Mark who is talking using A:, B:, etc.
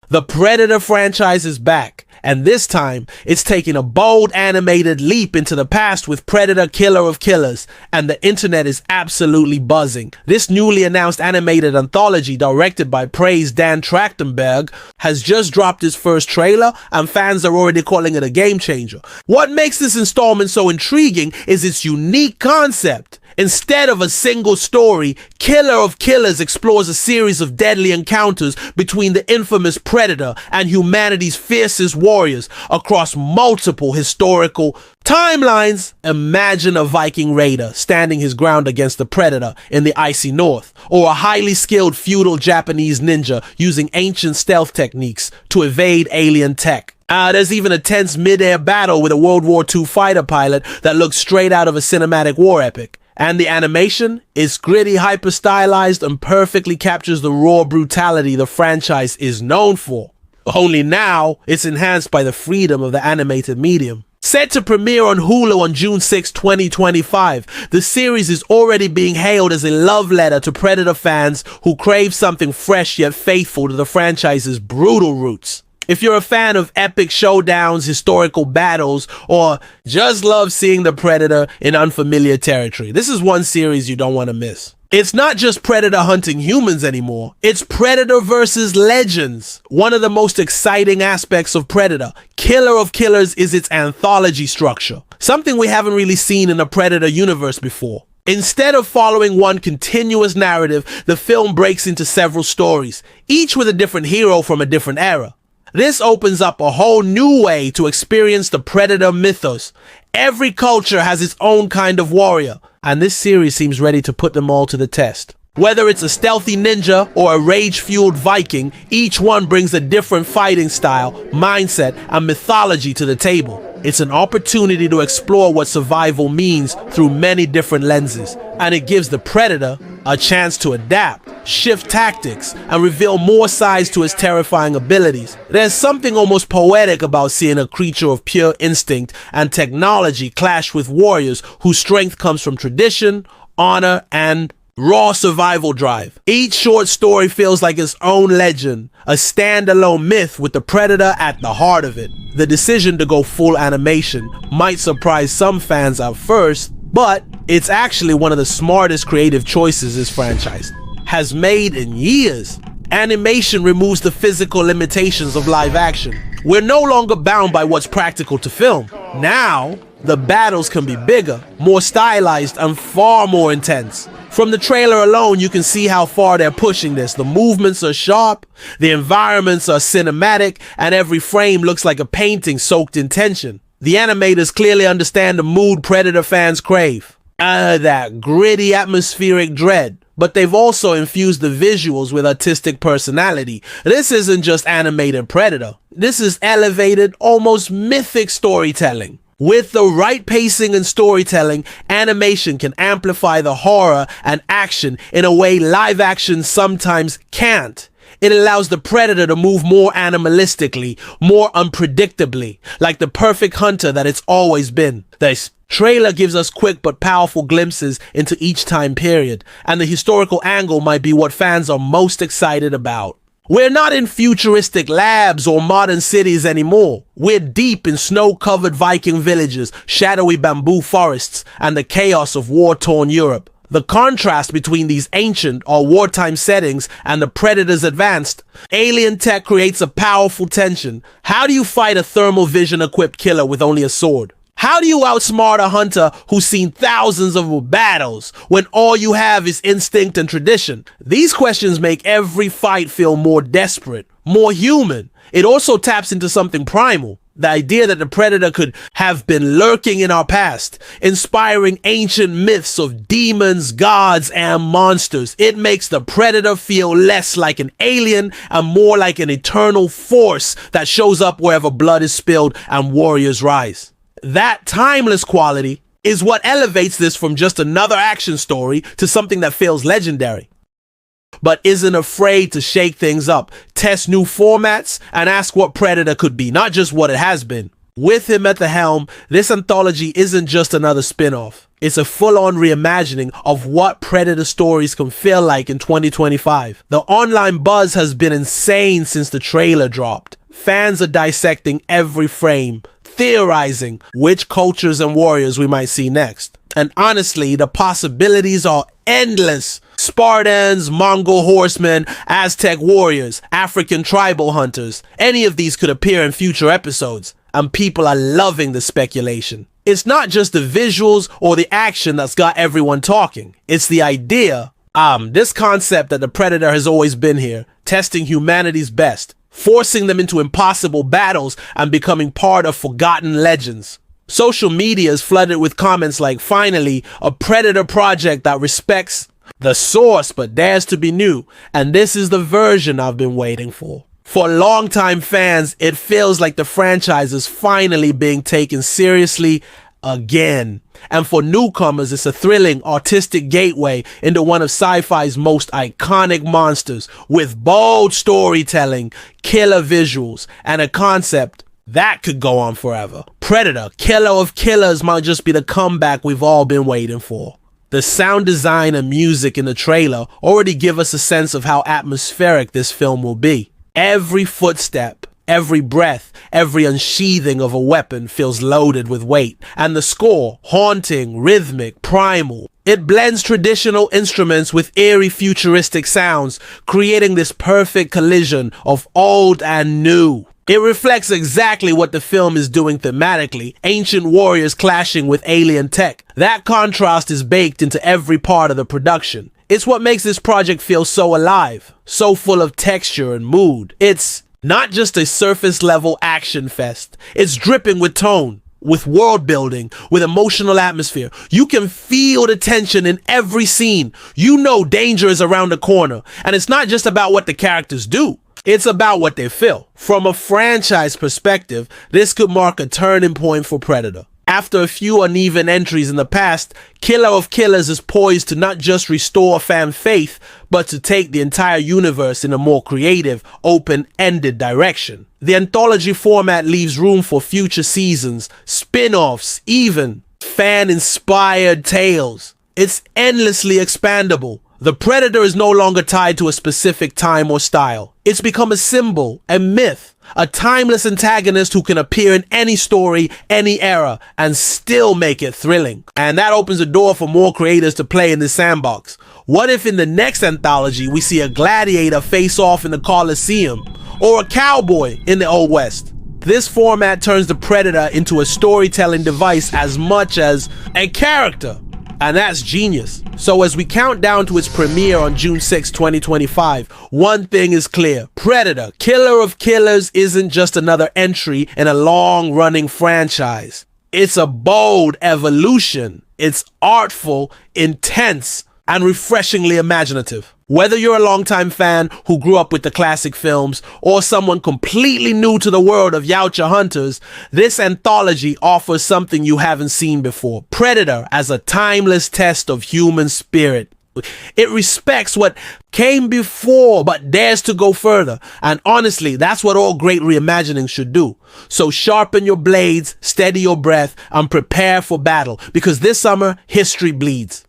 A: The Predator franchise is back, and this time, it's taking a bold animated leap into the past with Predator Killer of Killers, and the internet is absolutely buzzing. This newly announced animated anthology, directed by praised Dan Trachtenberg, has just dropped its first trailer, and fans are already calling it a game changer. What makes this installment so intriguing is its unique concept. Instead of a single story, Killer of Killers explores a series of deadly encounters between the infamous Predator and humanity's fiercest warriors across multiple historical timelines. Imagine a Viking raider standing his ground against the Predator in the icy north, or a highly skilled feudal Japanese ninja using ancient stealth techniques to evade alien tech. There's even a tense mid-air battle with a World War II fighter pilot that looks straight out of a cinematic war epic. And the animation is gritty, hyper-stylized, and perfectly captures the raw brutality the franchise is known for. Only now, it's enhanced by the freedom of the animated medium. Set to premiere on Hulu on June 6, 2025, the series is already being hailed as a love letter to Predator fans who crave something fresh yet faithful to the franchise's brutal roots. If you're a fan of epic showdowns, historical battles, or just love seeing the Predator in unfamiliar territory, this is one series you don't want to miss. It's not just Predator hunting humans anymore, it's Predator versus legends. One of the most exciting aspects of Predator, Killer of Killers, is its anthology structure, something we haven't really seen in the Predator universe before. Instead of following one continuous narrative, the film breaks into several stories, each with a different hero from a different era. This opens up a whole new way to experience the Predator mythos. Every culture has its own kind of warrior, and this series seems ready to put them all to the test. Whether it's a stealthy ninja or a rage-fueled Viking, each one brings a different fighting style, mindset, and mythology to the table. It's an opportunity to explore what survival means through many different lenses, and it gives the Predator a chance to adapt, shift tactics, and reveal more sides to his terrifying abilities. There's something almost poetic about seeing a creature of pure instinct and technology clash with warriors whose strength comes from tradition, honor, and raw survival drive. Each short story feels like its own legend, a standalone myth with the Predator at the heart of it. The decision to go full animation might surprise some fans at first, but it's actually one of the smartest creative choices this franchise has made in years. Animation removes the physical limitations of live action. We're no longer bound by what's practical to film. Now, the battles can be bigger, more stylized, and far more intense. From the trailer alone, you can see how far they're pushing this. The movements are sharp, the environments are cinematic, and every frame looks like a painting soaked in tension. The animators clearly understand the mood Predator fans crave. That gritty, atmospheric dread. But they've also infused the visuals with artistic personality. This isn't just animated Predator. This is elevated, almost mythic storytelling. With the right pacing and storytelling, animation can amplify the horror and action in a way live action sometimes can't. It allows the Predator to move more animalistically, more unpredictably, like the perfect hunter that it's always been. This trailer gives us quick but powerful glimpses into each time period, and the historical angle might be what fans are most excited about. We're not in futuristic labs or modern cities anymore. We're deep in snow-covered Viking villages, shadowy bamboo forests, and the chaos of war-torn Europe. The contrast between these ancient or wartime settings and the Predator's advanced alien tech creates a powerful tension. How do you fight a thermal vision-equipped killer with only a sword? How do you outsmart a hunter who's seen thousands of battles when all you have is instinct and tradition? These questions make every fight feel more desperate, more human. It also taps into something primal. The idea that the Predator could have been lurking in our past, inspiring ancient myths of demons, gods, and monsters. It makes the Predator feel less like an alien and more like an eternal force that shows up wherever blood is spilled and warriors rise. That timeless quality is what elevates this from just another action story to something that feels legendary, but isn't afraid to shake things up, test new formats, and ask what Predator could be, not just what it has been. With him at the helm, this anthology isn't just another spin-off. It's a full-on reimagining of what Predator stories can feel like in 2025. The online buzz has been insane since the trailer dropped. Fans are dissecting every frame, theorizing which cultures and warriors we might see next. And honestly, the possibilities are endless. Spartans, Mongol horsemen, Aztec warriors, African tribal hunters. Any of these could appear in future episodes, and people are loving the speculation. It's not just the visuals or the action that's got everyone talking. It's the idea, this concept that the Predator has always been here, testing humanity's best, forcing them into impossible battles and becoming part of forgotten legends. Social media is flooded with comments like, finally, a Predator project that respects the source but dares to be new, and this is the version I've been waiting for. For longtime fans, it feels like the franchise is finally being taken seriously again. And for newcomers, it's a thrilling, artistic gateway into one of sci-fi's most iconic monsters, with bold storytelling, killer visuals, and a concept that could go on forever. Predator, Killer of Killers might just be the comeback we've all been waiting for. The sound design and music in the trailer already give us a sense of how atmospheric this film will be. Every footstep, every breath, every unsheathing of a weapon feels loaded with weight. And the score, haunting, rhythmic, primal. It blends traditional instruments with eerie futuristic sounds, creating this perfect collision of old and new. It reflects exactly what the film is doing thematically, ancient warriors clashing with alien tech. That contrast is baked into every part of the production. It's what makes this project feel so alive, so full of texture and mood. It's not just a surface level action fest. It's dripping with tone, with world building, with emotional atmosphere. You can feel the tension in every scene. You know danger is around the corner. And it's not just about what the characters do. It's about what they feel. From a franchise perspective, this could mark a turning point for Predator. After a few uneven entries in the past, Killer of Killers is poised to not just restore fan faith, but to take the entire universe in a more creative, open-ended direction. The anthology format leaves room for future seasons, spin-offs, even fan-inspired tales. It's endlessly expandable. The Predator is no longer tied to a specific time or style. It's become a symbol, a myth, a timeless antagonist who can appear in any story, any era, and still make it thrilling. And that opens the door for more creators to play in this sandbox. What if in the next anthology we see a gladiator face off in the Colosseum, or a cowboy in the Old West? This format turns the Predator into a storytelling device as much as a character. And that's genius. So as we count down to its premiere on June 6, 2025, one thing is clear. Predator, Killer of Killers isn't just another entry in a long-running franchise. It's a bold evolution. It's artful, intense, and refreshingly imaginative. Whether you're a longtime fan who grew up with the classic films or someone completely new to the world of Yautja hunters, this anthology offers something you haven't seen before. Predator as a timeless test of human spirit. It respects what came before but dares to go further. And honestly, that's what all great reimagining should do. So sharpen your blades, steady your breath, and prepare for battle, because this summer, history bleeds.